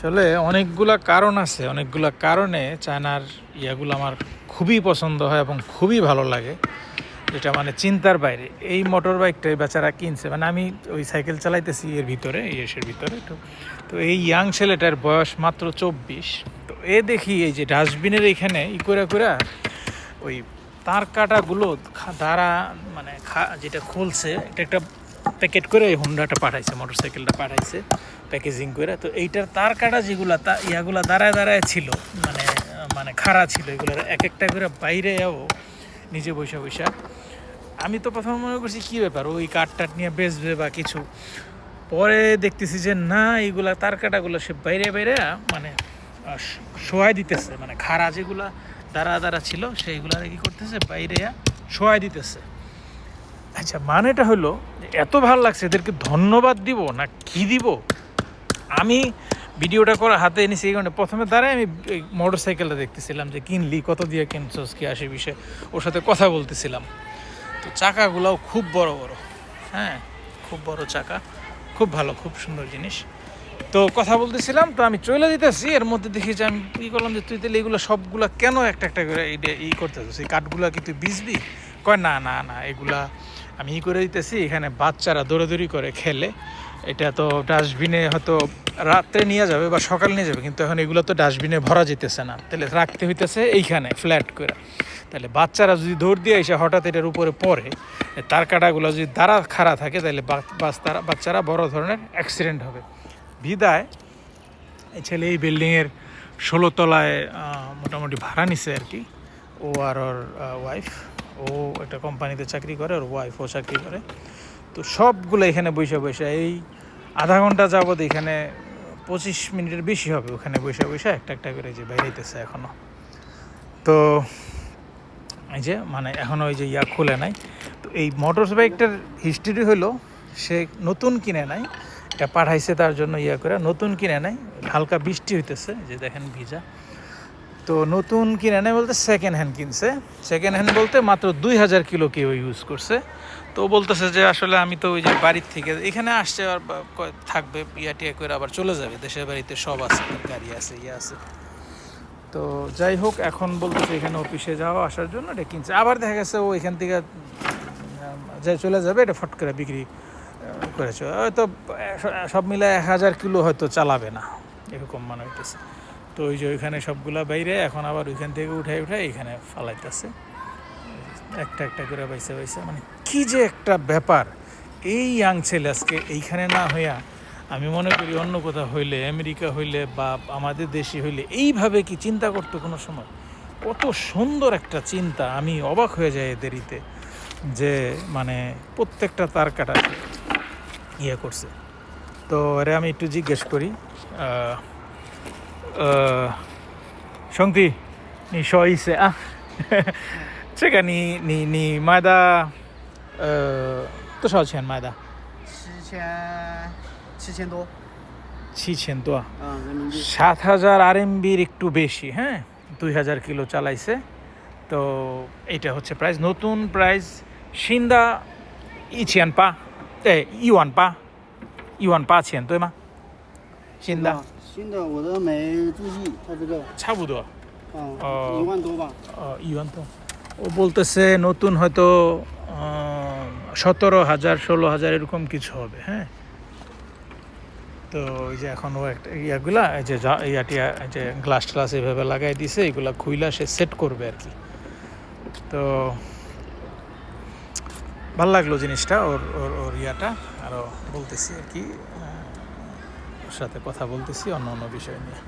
আসলে অনেকগুলা কারণ আছে, অনেকগুলা কারণে চায়নার ইয়াগুলো আমার খুবই পছন্দ হয় এবং খুবই ভালো লাগে, যেটা মানে চিন্তার বাইরে। এই মোটর বাইকটাই বেচারা কিনছে, মানে আমি ওই সাইকেল চালাইতেছি এর ভিতরে, এই এসের ভিতরে। তো তো এই ইয়াং ছেলেটার বয়স মাত্র 24। তো দেখি এই যে ডাস্টবিনের এইখানে করে ওই তার কাটাগুলো দ্বারা মানে যেটা খুলছে, এটা একটা প্যাকেট করে এই হোন্ডাটা পাঠাইছে, মোটর সাইকেলটা পাঠাইছে প্যাকেজিং করে। তো এইটার তার কাটা যেগুলো ইয়াগুলা দাঁড়ায় ছিল, মানে মানে খাড়া ছিল, এগুলোর এক একটা করে বাইরে নিজে বৈশা। আমি তো প্রথমে মনে করছি কী ব্যাপার, ওই কাঠটাট নিয়ে বেচবে বা কিছু। পরে দেখতেছি যে না, এইগুলা তার কাটাগুলো সে বাইরে মানে শোয়াই দিতেছে, মানে খাড়া যেগুলা দাঁড়া ছিল সেইগুলা কি করতেছে, বাইরে শোয়াই দিতেছে। আচ্ছা, মানেটা হলো এত ভালো লাগছে, এদেরকে ধন্যবাদ দিব না কি দিব। আমি ভিডিওটা করে হাতে এনেছি এই কারণে, প্রথমে দাঁড়ায় আমি মোটর সাইকেলটা দেখতেছিলাম যে কিনলি, কত দিয়ে কিনছস, কি আসে বিষয়ে ওর সাথে কথা বলতেছিলাম। তো চাকাগুলোও খুব বড়, হ্যাঁ, খুব বড় চাকা, খুব ভালো, খুব সুন্দর জিনিস। তো কথা বলতেছিলাম, তো আমি চলে দিতেছি, এর মধ্যে দেখি যে আমি কী করলাম যে তুই তাহলে এগুলো সবগুলো কেন একটা একটা করে করতেছিস, এই কাঠগুলো কি তুই বিজবি? কয় না, এগুলা আমি করে দিতেছি, এখানে বাচ্চারা দৌড়াদৌড়ি করে খেলে, এটা তো ডাস্টবিনে হয়তো রাত্রে নিয়ে যাবে বা সকাল নিয়ে যাবে, কিন্তু এখন এগুলো তো ডাস্টবিনে ভরা যেতেছে না, তাহলে রাখতে হইতেছে এইখানে ফ্ল্যাট করে। তাহলে বাচ্চারা যদি দৌড় দিয়ে এসে হঠাৎ এটার উপরে পড়ে, তার কাটাগুলো যদি দাঁড়া খাড়া থাকে, তাহলে বাচ্চারা বড় ধরনের অ্যাক্সিডেন্ট হবে। বিদায় এই ছেলে এই বিল্ডিংয়ের 16 তলায় মোটামুটি ভাড়া নিছে আর কি। ও আর ওর ওয়াইফ, ও একটা কোম্পানিতে চাকরি করে, ওর ওয়াইফও চাকরি করে। তো সবগুলো এখানে বসে এই আধা ঘন্টা যাবৎ, এখানে 25 মিনিটের বেশি হবে ওখানে বসে একটা একটা করে যে বাইরেতেছে এখনও। তো এই যে মানে এখনও ওই যে খুলে নাই। তো এই মোটর বাইকটার হিস্ট্রি হলো, সে নতুন কিনে নাই, এটা পাঠাইছে তার জন্য করে, নতুন কিনে নাই, হালকা বৃষ্টি হইতেছে, যে দেখেন ভিজা। তো নতুন কিনে নেয় বলতে সেকেন্ড হ্যান্ড কিনছে। সেকেন্ড হ্যান্ড বলতে মাত্র 2000 কিলো কেউ ইউজ করছে। তো বলতেছে যে আসলে আমি তো ওই যে বাড়ির থেকে এখানে আসছে, আর থাকবে টিয়া করে আবার চলে যাবে, দেশের বাড়িতে সব আছে, গাড়ি আছে, আছে। তো যাই হোক, এখন বলতেছে এখানে অফিসে যাওয়া আসার জন্য এটা কিনছে। আবার দেখা গেছে ও এখান থেকে যাই চলে যাবে, এটা ফট করে বিক্রি করেছে। হয়তো সব মিলে 1000 কিলো হয়তো চালাবে না, এরকম মনে হইতেছে। তো ওই যে ওইখানে সবগুলা বাইরে, এখন আবার ওইখান থেকে উঠাই এখানে ফালাইতেছে, একটা একটা করে বাইসে, মানে কি যে একটা ব্যাপার। এই ইয়াং ছেলে আজকে এইখানে না হইয়া, আমি মনে করি অন্য কোথাও হইলে, আমেরিকা হইলে বা আমাদের দেশে হইলে, এইভাবে কি চিন্তা করতো কোনো সময়? কত সুন্দর একটা চিন্তা, আমি অবাক হয়ে যাই এদেরইতে, যে মানে প্রত্যেকটা তার কাটা করছে। তো এরা আমি একটু জিজ্ঞেস করি,兄弟，你说一下啊，这个你卖的，多少钱卖的7000多， 7000 多,人民币。 7000 RMB একটু বেশি, হ্যাঁ, 2000 কিলো চালাইছে। তো এইটা হচ্ছে প্রাইস, নতুন প্রাইস।新的1800，18000，对吗？新的我都没注意，它这个差不多1万多吧。 1万多। ও বলতেছে নতুন হয়তো 17000 16000 এরকম কিছু হবে, হ্যাঁ। তো ওই যে এখন ও একটা ইয়াগুলা, এই যে যে গ্লাস এভাবে লাগাই দিছে, এগুলা খুইলা সে সেট করবে আর কি। তো ভাল লাগলো জিনিসটা, ওর ওর ওর ইয়াটা। আরও বলতেছি আর কি, ওর সাথে কথা বলতেছি অন্য বিষয় নিয়ে।